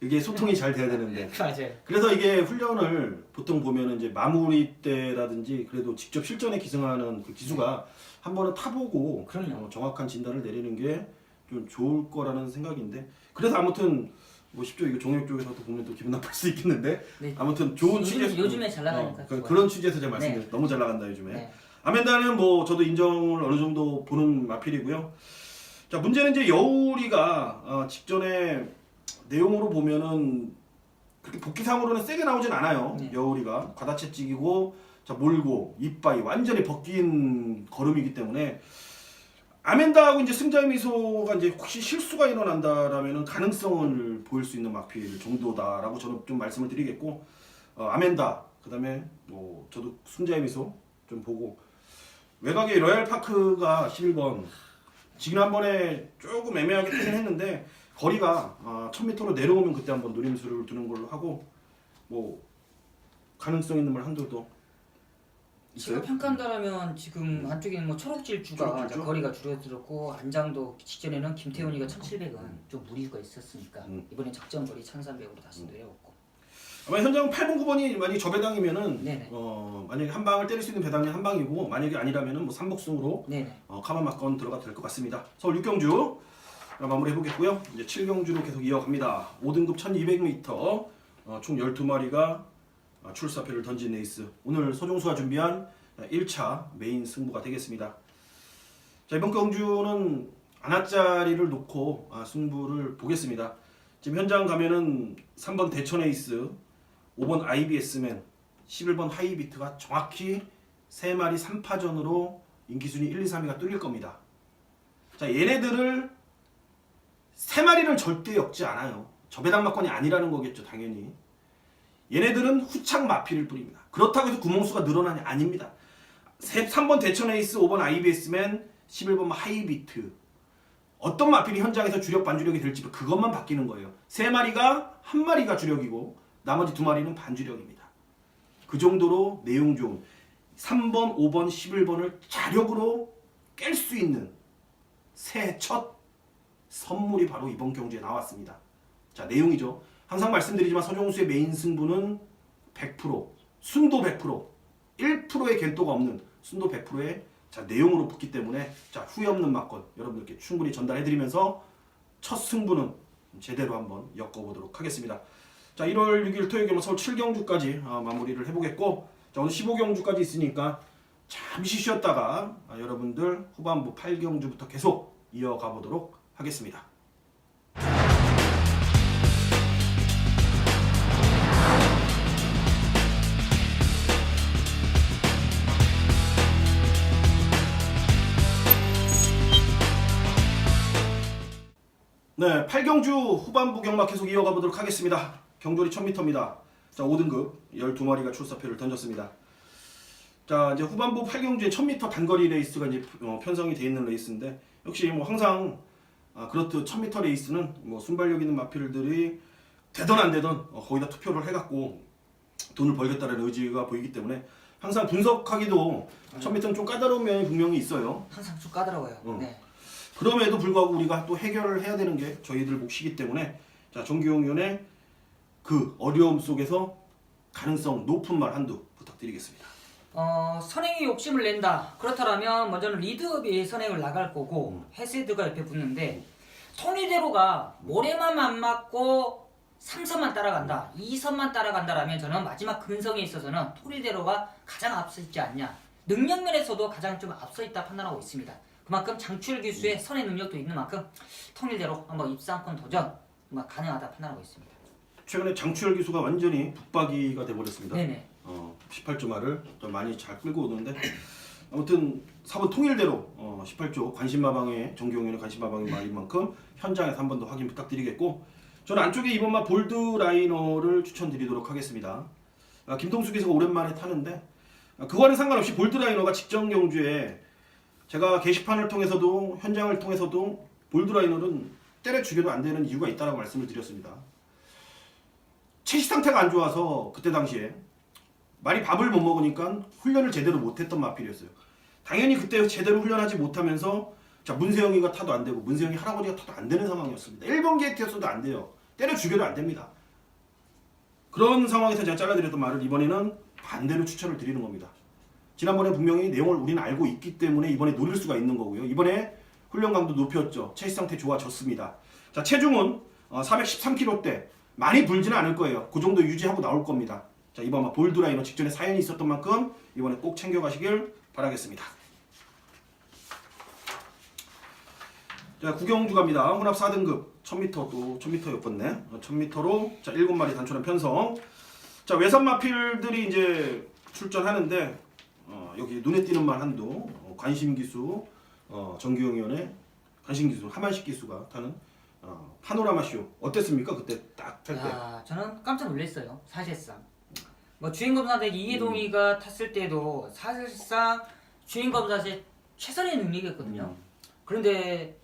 이게 소통이 잘 돼야 되는데. 맞아요. 그래서 이게 훈련을 보통 보면은 이제 마무리 때라든지 그래도 직접 실전에 기승하는 그 기수가 한 번은 타보고 그럼요. 정확한 진단을 내리는 게 좀 좋을 거라는 생각인데 그래서 아무튼 뭐 10조 이거 종역 쪽에서도 보면 또 기분 나쁠 수 있겠는데 네. 아무튼 좋은 취지에서 요즘에 잘 나가니까 좋아요. 그런 취지에서 제가 말씀드렸어요. 네. 너무 잘 나간다 요즘에. 네. 아멘다는 뭐 저도 인정을 어느 정도 보는 마필이고요. 자 문제는 이제 여우리가 직전에 내용으로 보면은 그렇게 복귀상으로는 세게 나오진 않아요. 네. 여우리가 과다채찍이고 자 몰고 이빠이 완전히 벗긴 걸음이기 때문에 아멘다하고 이제 승자의 미소가 이제 혹시 실수가 일어난다라면은 가능성을 보일 수 있는 막필 정도다라고 저는 좀 말씀을 드리겠고 아멘다 그다음에 뭐 저도 승자의 미소 좀 보고 외곽의 로얄 파크가 11번 지난번에 조금 애매하게 뜨긴 했는데 거리가 1000m로 내려오면 그때 한번 노림수를 두는 걸로 하고 뭐 가능성 있는 말 한두 더 제가 있어요? 평가한다면 지금 한쪽에는 뭐 초록질주가 초록질주? 거리가 줄어들었고 안장도 직전에는 김태훈이가 1700은 좀 무리수가 있었으니까 이번에 적정거리 1300으로 다시 내려왔고 아마 현장 8번 9번이 만약에 저 배당이면은 네네. 만약에 한 방을 때릴 수 있는 배당이 한 방이고 만약에 아니라면은 뭐 3복승으로 네네. 카만 막건 들어가도 될 것 같습니다. 서울 6경주 마무리해 보겠고요. 이제 7경주로 계속 이어갑니다. 5등급 1200m 총 12마리가 출사표를 던진 레이스. 오늘 서종수가 준비한 1차 메인 승부가 되겠습니다. 자, 이번 경주는 하나짜리를 놓고 승부를 보겠습니다. 지금 현장 가면은 3번 대천 에이스, 5번 IBS맨, 11번 하이비트가 정확히 3마리 3파전으로 인기순위 1, 2, 3위가 뚫릴 겁니다. 자, 얘네들을 3마리를 절대 엮지 않아요. 저배당 막권이 아니라는 거겠죠, 당연히. 얘네들은 후착 마피를 뿌립니다. 그렇다고 해서 구멍수가 늘어나냐? 아닙니다. 3번 대천 에이스, 5번 IBS맨, 11번 하이비트. 어떤 마필이 현장에서 주력 반주력이 될지 그것만 바뀌는 거예요. 3마리가 1마리가 주력이고 나머지 2마리는 반주력입니다. 그 정도로 내용 좋은 3번, 5번, 11번을 자력으로 깰 수 있는 새 첫 선물이 바로 이번 경주에 나왔습니다. 자, 내용이죠. 항상 말씀드리지만 서종수의 메인 승부는 100%, 순도 100%, 1%의 겐또가 없는 순도 100%의 자, 내용으로 붙기 때문에 자, 후회 없는 막건 여러분들께 충분히 전달해드리면서 첫 승부는 제대로 한번 엮어보도록 하겠습니다. 자, 1월 6일 토요일 서울 7경주까지 마무리를 해보겠고 자, 오늘 15경주까지 있으니까 잠시 쉬었다가 여러분들 후반부 8경주부터 계속 이어가 보도록 하겠습니다. 네, 8경주 후반부 경막 계속 이어가 보도록 하겠습니다. 경돌이 1000m입니다. 자, 5등급 12마리가 출사표를 던졌습니다. 자 이제 후반부 8경주에 1000m 단거리 레이스가 이제 편성이 돼 있는 레이스인데 역시 뭐 항상 그렇듯 1000m 레이스는 뭐 순발력 있는 마필들이 되던 안 되던 거의 다 투표를 해갖고 돈을 벌겠다는 의지가 보이기 때문에 항상 분석하기도 1000m는 좀 까다로운 면이 분명히 있어요. 항상 좀 까다로워요. 네. 그럼에도 불구하고 우리가 또 해결을 해야 되는 게 저희들 몫이기 때문에 자 정규용 위원의 그 어려움 속에서 가능성 높은 말 한두 부탁드리겠습니다. 선행이 욕심을 낸다. 그렇다면 먼저는 리드업이 선행을 나갈 거고 헤세드가 옆에 붙는데 통일대로가 모래만 안 맞고 3선만 따라간다. 2선만 따라간다라면 저는 마지막 근성에 있어서는 통일대로가 가장 앞서 있지 않냐. 능력 면에서도 가장 좀 앞서 있다 판단하고 있습니다. 그만큼 장출 기수의 선의 능력도 있는 만큼 통일대로 한번 입상권 도전 가능하다 판단하고 있습니다. 최근에 장추열 기수가 완전히 북박이가 돼버렸습니다. 네네. 18조 말을 좀 많이 잘 끌고 오는데 아무튼 4번 통일대로 18조 관심마방의 정규용인의 관심마방의 말인 만큼 현장에서 한 번 더 확인 부탁드리겠고 저는 안쪽에 이번만 볼드 라이너를 추천드리도록 하겠습니다. 김동수 기수가 오랜만에 타는데 그거와는 상관없이 볼드 라이너가 직전 경주에 제가 게시판을 통해서도 현장을 통해서도 볼드 라이너는 때려 죽여도 안 되는 이유가 있다라고 말씀을 드렸습니다. 체시 상태가 안 좋아서 그때 당시에 말이 밥을 못 먹으니까 훈련을 제대로 못했던 마필이었어요. 당연히 그때 제대로 훈련하지 못하면서 자 문세영이가 타도 안 되고 문세영이 할아버지가 타도 안 되는 상황이었습니다. 1번 게이트였어도 안 돼요. 때려 죽여도 안 됩니다. 그런 상황에서 제가 잘라드렸던 말을 이번에는 반대로 추천을 드리는 겁니다. 지난번에 분명히 내용을 우리는 알고 있기 때문에 이번에 노릴 수가 있는 거고요. 이번에 훈련 강도 높였죠. 체시 상태 좋아졌습니다. 자 체중은 413kg대 많이 불지는 않을 거예요. 그 정도 유지하고 나올 겁니다. 자 이번 볼드라이너 직전에 사연이 있었던 만큼 이번에 꼭 챙겨가시길 바라겠습니다. 자 구경주 갑니다. 혼합 4등급 1000m 또 1000m였겠네. 1000m로 자 7마리 단촐한 편성. 자 외산 마필들이 이제 출전하는데 여기 눈에 띄는 말 한두 관심 기수 정규용 위원의 관심 기수 하만식 기수가 타는 파노라마 쇼 어땠습니까? 그때 딱 탈 때. 저는 깜짝 놀랐어요. 사실상 뭐 주행검사대 이해동이가 탔을 때도 사실상 주행검사제 최선의 능력이었거든요. 그런데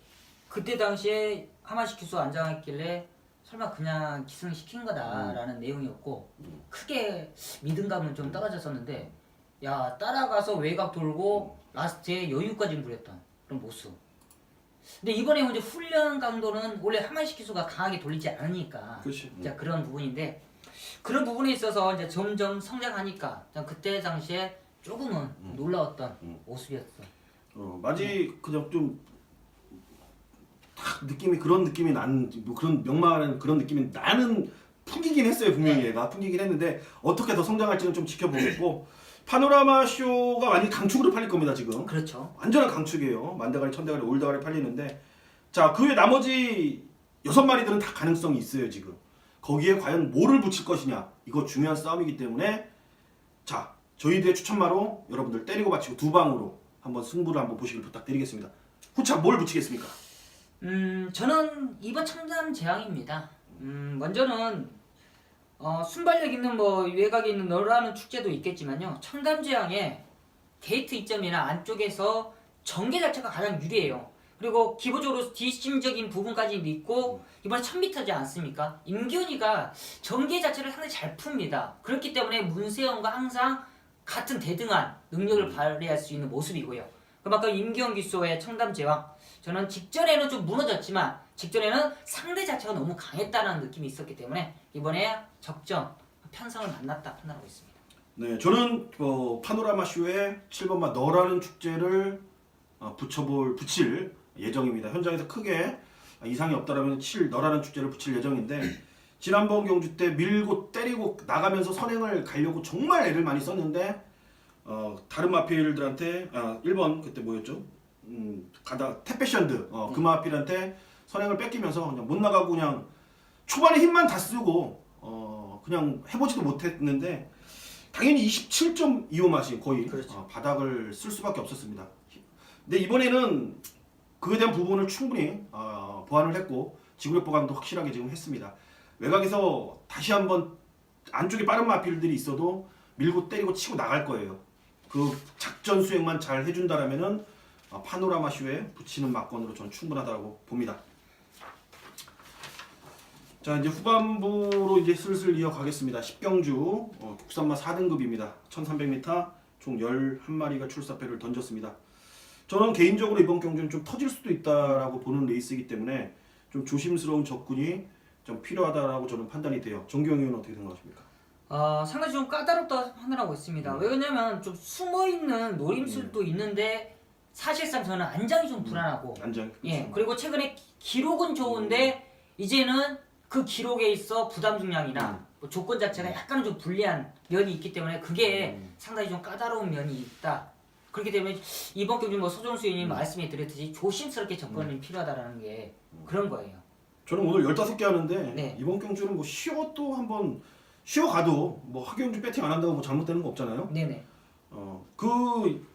그때 당시에 하마시 기수 안장했길래 설마 그냥 기승시킨 거다라는 내용이었고 크게 믿음감은 좀 떨어졌었는데 야 따라가서 외곽 돌고 라스트에 여유까지 부렸던 그런 모습. 근데 이번에 이제 훈련 강도는 원래 하마시 기수가 강하게 돌리지 않으니까 자 그런 부분인데 그런 부분에 있어서 이제 점점 성장하니까 그때 당시에 조금은 놀라웠던 모습이었어. 마지 그냥 좀 느낌이 그런 느낌이 나는 뭐 그런 명망하는 그런 느낌이 나는 풍기긴 했어요. 분명히 얘가 풍기긴 했는데 어떻게 더 성장할지는 좀 지켜보겠고 파노라마 쇼가 완전 강축으로 팔릴 겁니다 지금. 그렇죠. 완전한 강축이에요. 만대가리, 천대가리, 올대가리 팔리는데 자 그 외 나머지 6마리들은 다 가능성이 있어요 지금. 거기에 과연 뭐를 붙일 것이냐 이거 중요한 싸움이기 때문에 자 저희들의 추천마로 여러분들 때리고 받치고 두 방으로 한번 승부를 한번 보시길 부탁드리겠습니다. 후차 뭘 붙이겠습니까? 저는 이번 청담 재앙입니다. 먼저는 순발력 있는 뭐 외곽에 있는 너라는 축제도 있겠지만요. 청담 재앙의 게이트 이점이나 안쪽에서 전개 자체가 가장 유리해요. 그리고 기본적으로 뒷심적인 부분까지 믿고 이번에 1000m지 않습니까? 임기훈이가 전개 자체를 상당히 잘 풉니다. 그렇기 때문에 문세영과 항상 같은 대등한 능력을 발휘할 수 있는 모습이고요. 그만큼 임기훈 기수의 청담 제왕 저는 직전에는 좀 무너졌지만 직전에는 상대 자체가 너무 강했다는 느낌이 있었기 때문에 이번에 적정 편성을 만났다 판단하고 있습니다. 네, 저는 파노라마 쇼에 7번마 너라는 축제를 붙일 예정입니다. 현장에서 크게 이상이 없다라면 너라는 축제를 붙일 예정인데 지난번 경주 때 밀고 때리고 나가면서 선행을 가려고 정말 애를 많이 썼는데 다른 마필들한테 1번 그때 뭐였죠? 가다 태페션드 그 마필한테 선행을 뺏기면서 그냥 못 나가고 그냥 초반에 힘만 다 쓰고 그냥 해보지도 못했는데 당연히 27.25 맛이 거의 그렇죠. 바닥을 쓸 수밖에 없었습니다. 근데 이번에는 그에 대한 부분을 충분히 보완을 했고 지구력 보강도 확실하게 지금 했습니다. 외곽에서 다시 한번 안쪽에 빠른 마필들이 있어도 밀고 때리고 치고 나갈 거예요. 그 작전 수행만 잘 해준다라면은 파노라마 쇼에 붙이는 막건으로 저는 충분하다고 봅니다. 자, 이제 후반부로 이제 슬슬 이어가겠습니다. 10경주 국산마 4등급입니다. 1300m 총 11마리가 출사표를 던졌습니다. 저는 개인적으로 이번 경주는 좀 터질 수도 있다라고 보는 레이스이기 때문에 좀 조심스러운 접근이 좀 필요하다라고 저는 판단이 돼요. 정규영 의원은 어떻게 생각하십니까? 상당히 좀 까다롭다 판단하고 있습니다. 왜냐면 좀 숨어있는 노림수도 있는데 사실상 저는 안장이 좀 불안하고 안장. 예, 그리고 최근에 기록은 좋은데 이제는 그 기록에 있어 부담 중량이나 뭐 조건 자체가 약간은 좀 불리한 면이 있기 때문에 그게 상당히 좀 까다로운 면이 있다. 그렇기 때문에 이번 경기 뭐 소정수 의원님 말씀해 드렸듯이 조심스럽게 접근이 필요하다라는 게 그런 거예요. 저는 오늘 15개 하는데 네. 이번 경주는 뭐 쉬어도 한번 쉬어가도 뭐 하경주 배팅 안 한다고 뭐 잘못되는 거 없잖아요. 네네. 그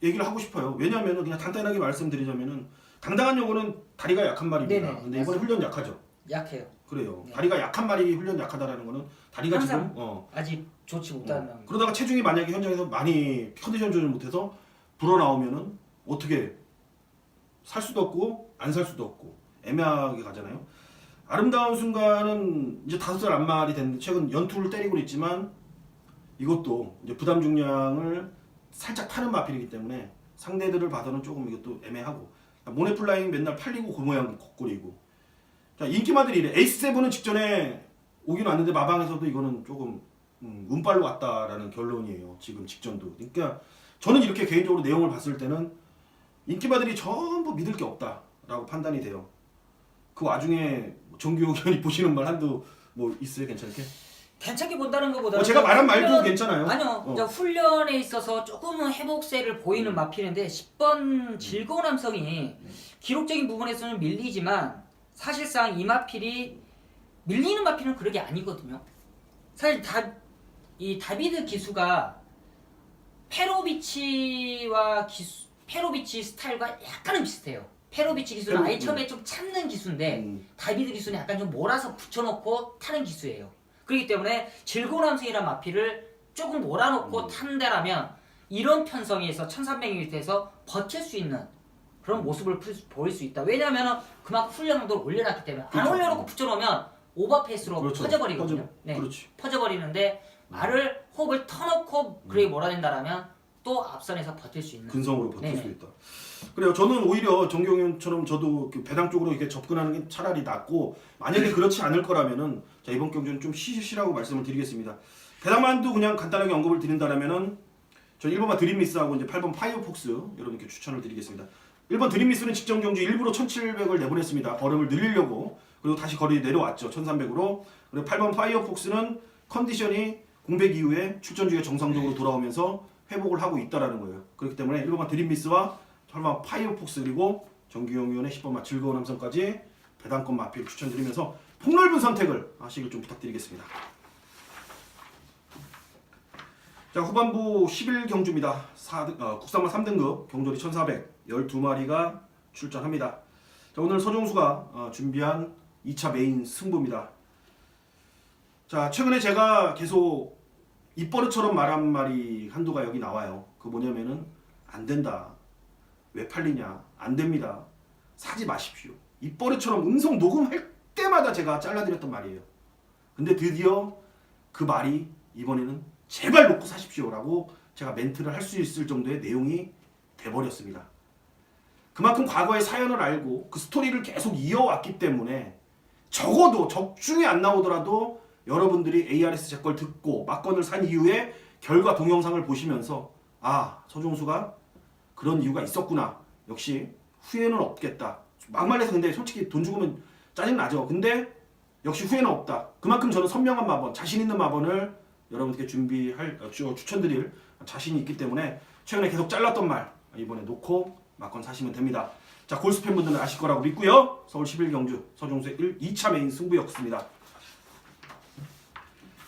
얘기를 하고 싶어요. 왜냐하면 그냥 간단하게 말씀드리자면은 당당한 요거는 다리가 약한 말입니다. 네네, 근데 이번에 훈련 약하죠. 약해요. 그래요. 네. 다리가 약한 말이 훈련 약하다라는 거는 다리가 항상 지금 아직 좋지 못하는 그러다가 체중이 만약에 현장에서 많이 컨디션 조절 못해서 불어 나오면은 어떻게 살 수도 없고 안 살 수도 없고 애매하게 가잖아요. 아름다운 순간은 이제 5살 안말이 됐는데 최근 연투를 때리고 있지만 이것도 이제 부담 중량을 살짝 타는 마필이기 때문에 상대들을 봐서는 조금 이것도 애매하고 모네플라잉 맨날 팔리고 그 모양 걷거리고 자 인기마들이 이래 에이스7은 직전에 오긴 왔는데 마방에서도 이거는 조금 운빨로 왔다라는 결론이에요. 지금 직전도. 그러니까 저는 이렇게 개인적으로 내용을 봤을 때는 인기마들이 전부 믿을 게 없다라고 판단이 돼요. 그 와중에 정규호 의원이 보시는 말 한두 뭐 있어요? 괜찮게? 괜찮게 본다는 것보다는 제가 말한 말도 괜찮아요. 아니요. 이제 훈련에 있어서 조금은 회복세를 보이는 마필인데 10번 즐거운 함성이 기록적인 부분에서는 밀리지만 사실상 이 마필이 밀리는 마필은 그렇게 아니거든요. 사실 이 다비드 기수가 페로비치 스타일과 약간은 비슷해요. 페로비치 기수는 아예 처음에 좀 참는 기수인데 다비드 기수는 약간 좀 몰아서 붙여놓고 타는 기수예요. 그렇기 때문에 즐거운 함성이라는 마필을 조금 몰아놓고 탄다라면 이런 편성에서 1300m에서 버틸 수 있는 그런 모습을 보일 수 있다. 왜냐하면 그만큼 훈련 강도를 올려놨기 때문에 안 올려놓고 붙여놓으면 오버페이스로 그렇죠. 퍼져버리거든요. 네. 그렇지. 퍼져버리는데 말을 호흡을 터놓고 그렇게 몰아낸다라면 또 앞선에서 버틸 수 있는 근성으로 버틸 네네. 수 있다. 그래요. 저는 오히려 정경윤처럼 저도 배당 쪽으로 이렇게 접근하는 게 차라리 낫고 만약에 그렇지 않을 거라면은 자 이번 경주는 좀 쉬시라고 말씀을 드리겠습니다. 배당만도 그냥 간단하게 언급을 드린다라면은 저 1번만 드림미스하고 이제 8번 파이어폭스 여러분께 추천을 드리겠습니다. 1번 드림미스는 직전 경주 일부러 1700을 내보냈습니다. 걸음을 늘리려고. 그리고 다시 거리 내려왔죠. 1300으로. 그리고 8번 파이어폭스는 컨디션이 공백 이후에 출전 중에 정상적으로 돌아오면서 회복을 하고 있다라는 거예요. 그렇기 때문에 1번만 드림미스와 8번 파이어폭스 그리고 정규영 의원의 10번만 즐거운 함성까지 배당권 마필 추천드리면서 폭넓은 선택을 하시길 좀 부탁드리겠습니다. 자 후반부 11경주입니다. 국산마 3등급 경돌이 1400 12마리가 출전합니다. 자 오늘 서종수가 준비한 2차 메인 승부입니다. 자 최근에 제가 계속 입버릇처럼 말한 말이 한두가 여기 나와요. 그 뭐냐면은 안 된다. 왜 팔리냐? 안 됩니다. 사지 마십시오. 입버릇처럼 음성 녹음할 때마다 제가 잘라드렸던 말이에요. 근데 드디어 그 말이 이번에는 제발 놓고 사십시오라고 제가 멘트를 할 수 있을 정도의 내용이 돼버렸습니다. 그만큼 과거의 사연을 알고 그 스토리를 계속 이어왔기 때문에 적어도 적중이 안 나오더라도 여러분들이 ARS 제 걸 듣고 막건을 산 이후에 결과 동영상을 보시면서 아 서종수가 그런 이유가 있었구나. 역시 후회는 없겠다. 막말해서 근데 솔직히 돈 죽으면 짜증나죠. 근데 역시 후회는 없다. 그만큼 저는 선명한 마번, 자신 있는 마번을 여러분께 추천드릴 자신이 있기 때문에 최근에 계속 잘랐던 말 이번에 놓고 막건 사시면 됩니다. 자 골수 팬분들은 아실 거라고 믿고요. 서울 11경주 서종수의 2차 메인 승부였습니다.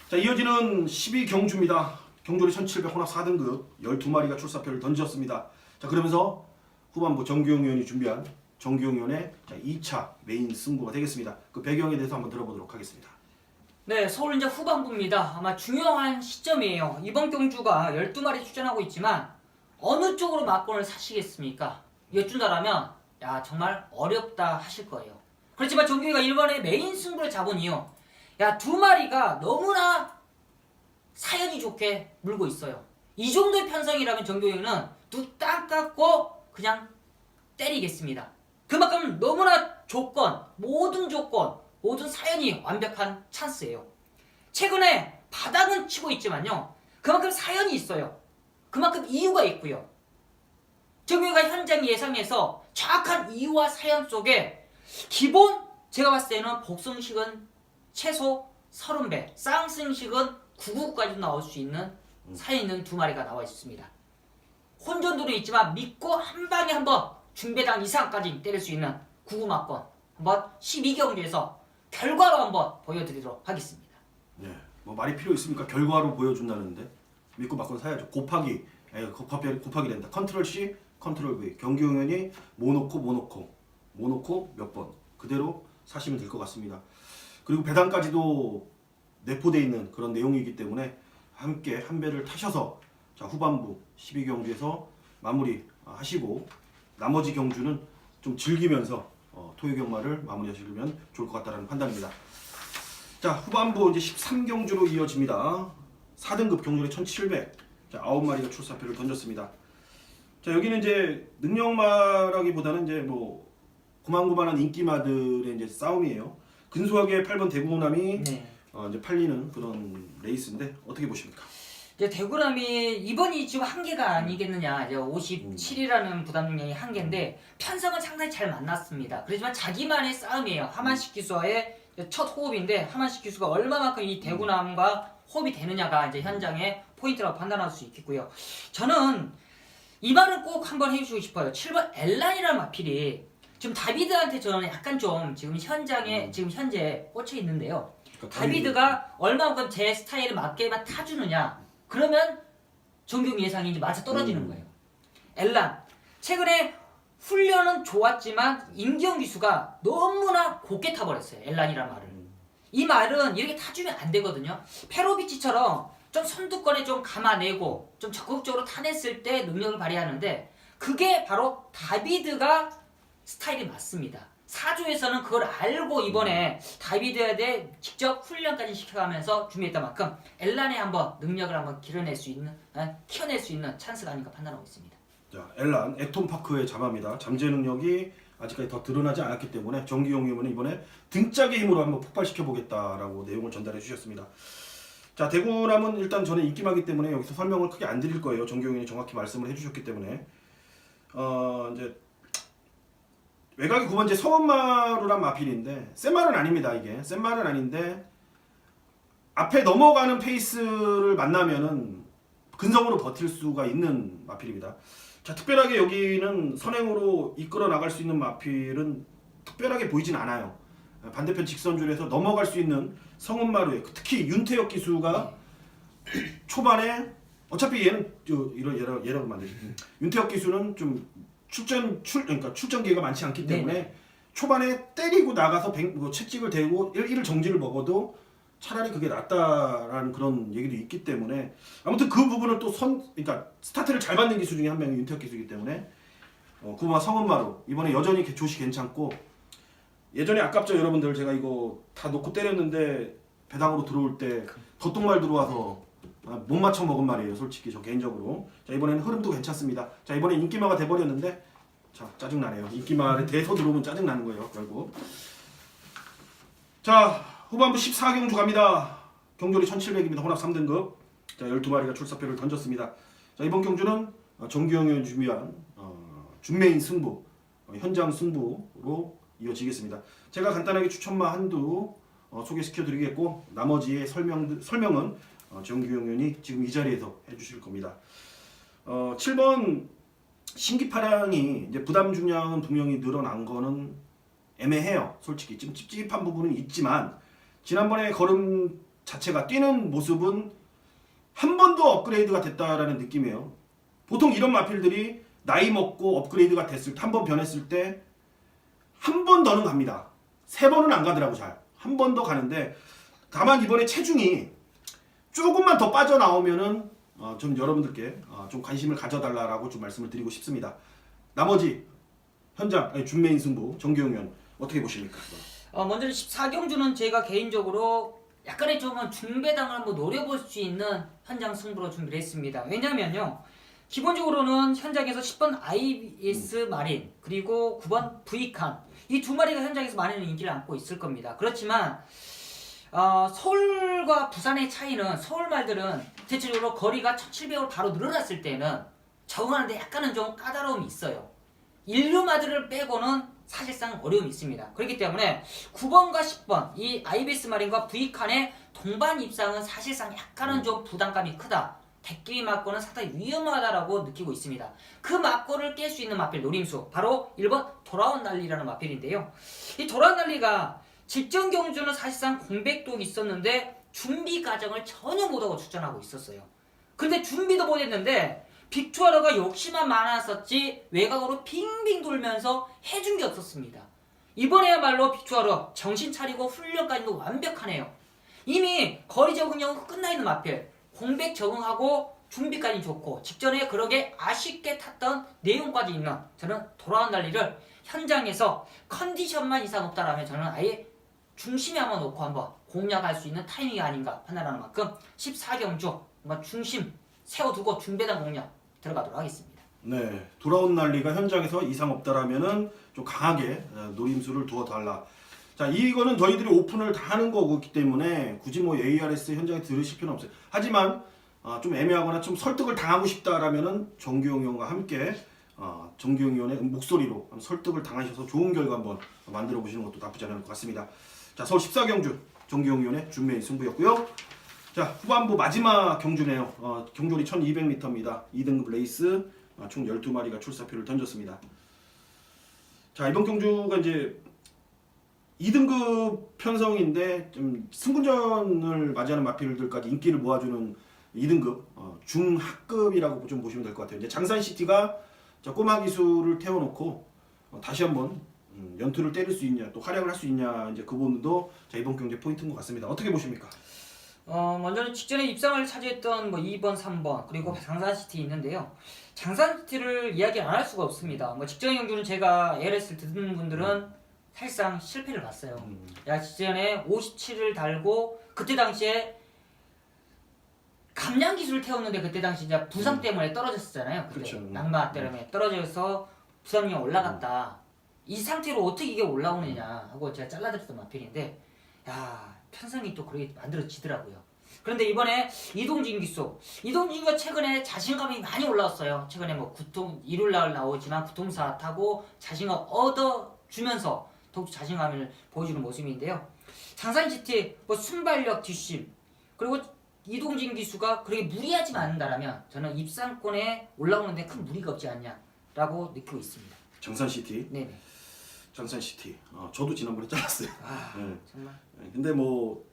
자 이어지는 12경주입니다. 경돌이 1700 혼합 4등급 12마리가 출사표를 던졌습니다. 자 그러면서 후반부 정규영 의원이 준비한 정규영 의원의 2차 메인 승부가 되겠습니다. 그 배경에 대해서 한번 들어보도록 하겠습니다. 네, 서울 이제 후반부입니다. 아마 중요한 시점이에요. 이번 경주가 12마리 출전하고 있지만 어느 쪽으로 막권을 사시겠습니까? 여쭌다라면 야 정말 어렵다 하실 거예요. 그렇지만 정규이가 이번에 메인 승부를 잡은 이유 야 두 마리가 너무나 사연이 좋게 물고 있어요. 이 정도의 편성이라면 정규이는 눈 딱 감고 그냥 때리겠습니다. 그만큼 너무나 모든 조건, 모든 사연이 완벽한 찬스예요. 최근에 바닥은 치고 있지만요. 그만큼 사연이 있어요. 그만큼 이유가 있고요. 정규가 현장 예상에서 정확한 이유와 사연 속에 기본 제가 봤을 때는 복승식은 최소 30배, 쌍승식은 99까지 나올 수 있는 사연 있는 두 마리가 나와 있습니다. 혼전도는 있지만 믿고 한 방에 한번 중배당 이상까지 때릴 수 있는 99막권 한번 12경기에서 결과로 한번 보여드리도록 하겠습니다. 네, 뭐 말이 필요 있습니까? 결과로 보여준다는데 믿고 막건 사야죠. 곱하기 된다. 컨트롤 C, 컨트롤 V. 경기용현이 모노코 몇 번 그대로 사시면 될 것 같습니다. 그리고 배당까지도 내포되어 있는 그런 내용이기 때문에 함께 한 배를 타셔서 자 후반부 12경주에서 마무리 하시고 나머지 경주는 좀 즐기면서 토요 경마를 마무리하시면 좋을 것 같다는 판단입니다. 자 후반부 이제 13경주로 이어집니다. 4등급 경률에 1700. 자 9마리가 출사표를 던졌습니다. 자 여기는 이제 능력마라기보다는 이제 뭐 고만고만한 인기마들의 이제 싸움이에요. 근소하게 8번 대구남이 네. 이제 팔리는 그런 레이스인데 어떻게 보십니까? 이제 대구람이 이번이 지금 한계가 아니겠느냐. 이제 57이라는 부담 능력이 한계인데 편성은 상당히 잘 만났습니다. 그렇지만 자기만의 싸움이에요. 하만식 기수와의 첫 호흡인데 하만식 기수가 얼마만큼 이 대구남과 호흡이 되느냐가 이제 현장의 포인트라고 판단할 수 있겠고요. 저는 이 말은 꼭 한번 해주고 싶어요. 7번 엘란이라는 마필이 지금 다비드한테 저는 약간 좀 지금 현재 꽂혀 있는데요. 그러니까 다비드가 얼마만큼 제 스타일에 맞게만 타주느냐. 그러면 정규 예상이 이제 맞아 떨어지는 거예요. 엘란 최근에 훈련은 좋았지만 임기영 기수가 너무나 곱게 타버렸어요. 엘란이라는 말을. 이 말은 이렇게 타주면 안 되거든요. 페로비치처럼 좀 선두권에 좀 감아내고 좀 적극적으로 타냈을 때 능력을 발휘하는데 그게 바로 다비드가 스타일이 맞습니다. 사주에서는 그걸 알고 이번에 다비드에 대해 직접 훈련까지 시켜가면서 준비했던 만큼 엘란의 한번 능력을 한번 키워낼 수 있는 찬스가 아닌가 판단하고 있습니다. 자 엘란 액톤파크의 자마입니다. 잠재 능력이 아직까지 더 드러나지 않았기 때문에 정기용 의원은 이번에 등짝의 힘으로 한번 폭발시켜 보겠다라고 내용을 전달해 주셨습니다. 자 대구남은 일단 저는 인기마기 때문에 여기서 설명을 크게 안 드릴 거예요. 정기용 의원이 정확히 말씀을 해주셨기 때문에 이제 외곽이 9번째 서원마루란 마필인데 센 말은 아닙니다. 이게 센 말은 아닌데 앞에 넘어가는 페이스를 만나면은 근성으로 버틸 수가 있는 마필입니다. 자 특별하게 여기는 선행으로 이끌어 나갈 수 있는 마필은 특별하게 보이진 않아요. 반대편 직선줄에서 넘어갈 수 있는 성은마루에 특히 윤태혁 기수가 초반에 어차피 얘는 이런 얘라고 만들죠. 윤태혁 기수는 좀 그러니까 출전 기회가 많지 않기 때문에 네네. 초반에 때리고 나가서 채찍을 대고 1을 정지를 먹어도 차라리 그게 낫다라는 그런 얘기도 있기 때문에 아무튼 그 부분을 또 그러니까 스타트를 잘 받는 기수 중에 한 명이 윤태혁 기수이기 때문에 구마 성은마루 이번에 여전히 조시 괜찮고 예전에 아깝죠 여러분들 제가 이거 다 놓고 때렸는데 배당으로 들어올 때 덧동말 들어와서 못 맞춰 먹은 말이에요 솔직히 저 개인적으로. 자 이번에는 흐름도 괜찮습니다. 자 이번엔 인기마가 돼버렸는데 자 짜증나네요. 인기마에 대서 들어오면 짜증나는 거예요 결국. 자 후반부 14경주 갑니다. 경주리 1700입니다. 혼합 3등급. 자 12마리가 출사표를 던졌습니다. 자 이번 경주는 정규영이 준비한 준메인 승부 현장 승부로 이어지겠습니다. 제가 간단하게 추천마 한두 소개시켜 드리겠고 나머지의 설명은 정규영 의원이 지금 이 자리에서 해주실 겁니다. 7번 신기파랑이 이제 부담 중량은 분명히 늘어난 거는 애매해요. 솔직히 좀 찝찝한 부분은 있지만 지난번에 걸음 자체가 뛰는 모습은 한 번 더 업그레이드가 됐다라는 느낌이에요. 보통 이런 마필들이 나이 먹고 업그레이드가 됐을 때 한 번 변했을 때 한 번 더는 갑니다. 3번은 안 가더라고 잘. 한 번 더 가는데 다만 이번에 체중이 조금만 더 빠져나오면은 좀 여러분들께 좀 관심을 가져달라고 좀 말씀을 드리고 싶습니다. 나머지 현장 준메인 승부 정규영 의원 어떻게 보십니까? 먼저 14경주는 제가 개인적으로 약간의 좀 중배당을 한번 노려볼 수 있는 현장 승부로 준비를 했습니다. 왜냐면요, 기본적으로는 현장에서 10번 IBS 마린 그리고 9번 V칸 이 두 마리가 현장에서 많은 인기를 안고 있을 겁니다. 그렇지만 서울과 부산의 차이는, 서울 말들은 대체적으로 거리가 1700으로 바로 늘어났을 때는 적응하는데 약간은 좀 까다로움이 있어요. 인류마들을 빼고는 사실상 어려움이 있습니다. 그렇기 때문에 9번과 10번 이 IBS 마린과 V칸의 동반 입상은 사실상 약간은 좀 부담감이 크다. 대끼리 맞고는 상당히 위험하다라고 느끼고 있습니다. 그 맞고를 깰 수 있는 마필 노림수, 바로 1번 돌아온 난리라는 마필인데요. 이 돌아온 난리가 직전 경주는 사실상 공백도 있었는데 준비 과정을 전혀 못하고 출전하고 있었어요. 근데 준비도 못했는데 빅투어러가 욕심만 많았었지 외곽으로 빙빙 돌면서 해준 게 없었습니다. 이번에야말로 빅투어러 정신 차리고 훈련까지도 완벽하네요. 이미 거리 적응력은 끝나 있는 마필, 공백 적응하고 준비까지 좋고 직전에 그러게 아쉽게 탔던 내용까지 있는, 저는 돌아온 난리를 현장에서 컨디션만 이상 없다라면 저는 아예 중심에 한번 놓고 한번 공략할 수 있는 타이밍이 아닌가 판단하는 만큼 14경주 뭔가 중심 세워두고 준비단 공략 들어가도록 하겠습니다. 네, 돌아온 난리가 현장에서 이상 없다라면은 좀 강하게 노림수를 두어달라. 자, 이거는 저희들이 오픈을 다 하는 거기 때문에 굳이 뭐 ARS 현장에 들으실 필요는 없어요. 하지만 좀 애매하거나 좀 설득을 당하고 싶다라면은 정규영 의원과 함께 정규영 의원의 목소리로 설득을 당하셔서 좋은 결과 한번 만들어 보시는 것도 나쁘지 않을 것 같습니다. 자, 서울 14경주 정규영 의원의 준메인 승부였고요. 자, 후반부 마지막 경주네요. 경주리 1200m입니다. 2등급 레이스 총 12마리가 출사표를 던졌습니다. 자, 이번 경주가 이제 2등급 편성인데 좀 승군전을 맞이하는 마필들까지 인기를 모아주는 2등급 중하급이라고 좀 보시면 될 것 같아요. 이제 장산시티가 꼬마 기수를 태워놓고 다시 한번 연투를 때릴 수 있냐, 또 활약을 할 수 있냐, 이제 그 부분도 자, 이번 경기 포인트인 것 같습니다. 어떻게 보십니까? 먼저는 직전에 입상을 차지했던 뭐 2번, 3번 그리고 장산시티 있는데요. 장산시티를 이야기 안 할 수가 없습니다. 뭐 직전 경주는 제가 ARS를 듣는 분들은 사실상 실패를 봤어요. 야, 직전에 57을 달고 그때 당시에 감량 기술을 태웠는데 그때 당시 이제 부상 때문에 떨어졌었잖아요. 그때 그렇죠. 낙마 때문에 떨어져서 부상이 올라갔다. 이 상태로 어떻게 이게 올라오느냐 하고 제가 잘라드렸던 마필인데, 야, 편성이 또 그렇게 만들어지더라고요. 그런데 이번에 이동진 기수가 최근에 자신감이 많이 올라왔어요. 최근에 뭐 일요일날 나오지만 구통사 타고 자신감 얻어주면서 더욱 자신감을 보여주는 모습인데요. 장산시티 뭐 순발력 뒷심 그리고 이동진 기수가 그렇게 무리하지 않는다라면 저는 입상권에 올라오는데 큰 무리가 없지 않냐라고 느끼고 있습니다. 장산시티. 네네. 장산시티. 저도 지난번에 잘랐어요. 네. 정말. 근데 뭐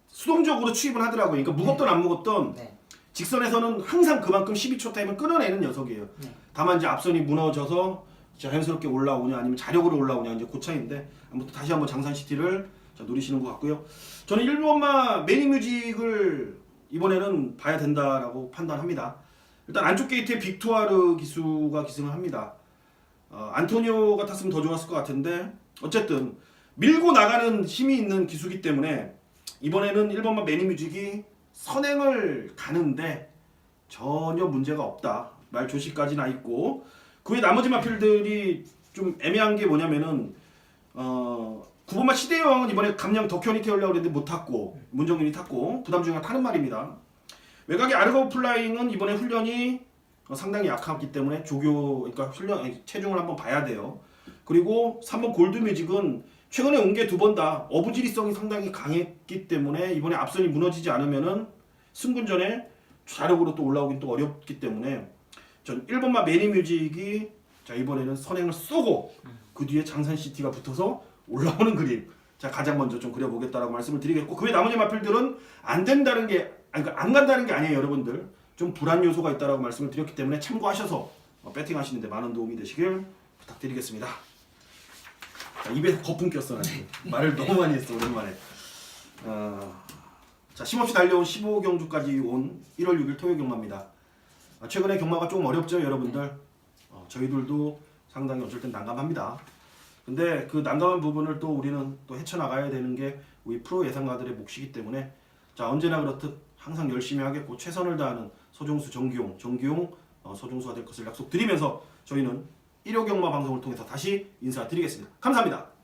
수동적으로 추입은 하더라고요. 그러니까 무겁든 안 무겁든 네. 직선에서는 항상 그만큼 12초 타임을 끊어내는 녀석이에요. 네. 다만 이제 앞선이 무너져서 자연스럽게 올라오냐 아니면 자력으로 올라오냐 이제 그 차이인데, 아무튼 다시 한번 장산시티를 노리시는 것 같고요. 저는 1번마 매니뮤직을 이번에는 봐야 된다라고 판단합니다. 일단 안쪽 게이트에 빅투아르 기수가 기승을 합니다. 안토니오 같았으면 더 좋았을 것 같은데 어쨌든 밀고 나가는 힘이 있는 기수기 때문에 이번에는 1번마 매니뮤직이 선행을 가는데 전혀 문제가 없다. 말 조시까지 나 있고, 그 외 나머지 마필들이 좀 애매한 게 뭐냐면은 9번마 시대여왕은 이번에 감량 덕현이 태우려고 했는데 못 탔고 문정윤이 탔고 부담 중에 타는 말입니다. 외곽의 아르가우 플라잉은 이번에 훈련이 상당히 약하기 때문에 그러니까 훈련 체중을 한번 봐야 돼요. 그리고 3번 골드뮤직은 최근에 온 게 두 번 다 어부지리성이 상당히 강했기 때문에 이번에 앞선이 무너지지 않으면은 승군전에 자력으로 또 올라오긴 또 어렵기 때문에 전 1번마 매니뮤직이 자, 이번에는 선행을 쏘고 그 뒤에 장산시티가 붙어서 올라오는 그림, 자, 가장 먼저 좀 그려보겠다라고 말씀을 드리겠고, 그 외 나머지 마필들은 안 된다는 게 그러니까 안 간다는 게 아니에요. 여러분들 좀 불안 요소가 있다라고 말씀을 드렸기 때문에 참고하셔서 배팅 하시는데 많은 도움이 되시길 부탁드리겠습니다. 자, 입에 거품 꼈어 나 지금. 말을 너무 많이 했어 오랜만에. 자, 쉼없이 달려온 15경주까지 온 1월 6일 토요 경마입니다. 최근에 경마가 조금 어렵죠, 여러분들. 저희들도 상당히 어쩔 땐 난감합니다. 근데 그 난감한 부분을 또 우리는 또 헤쳐나가야 되는 게 우리 프로 예상가들의 몫이기 때문에 자, 언제나 그렇듯 항상 열심히 하겠고 최선을 다하는 서종수 정기용 서종수가 될 것을 약속드리면서 저희는 1호 경마 방송을 통해서 다시 인사드리겠습니다. 감사합니다.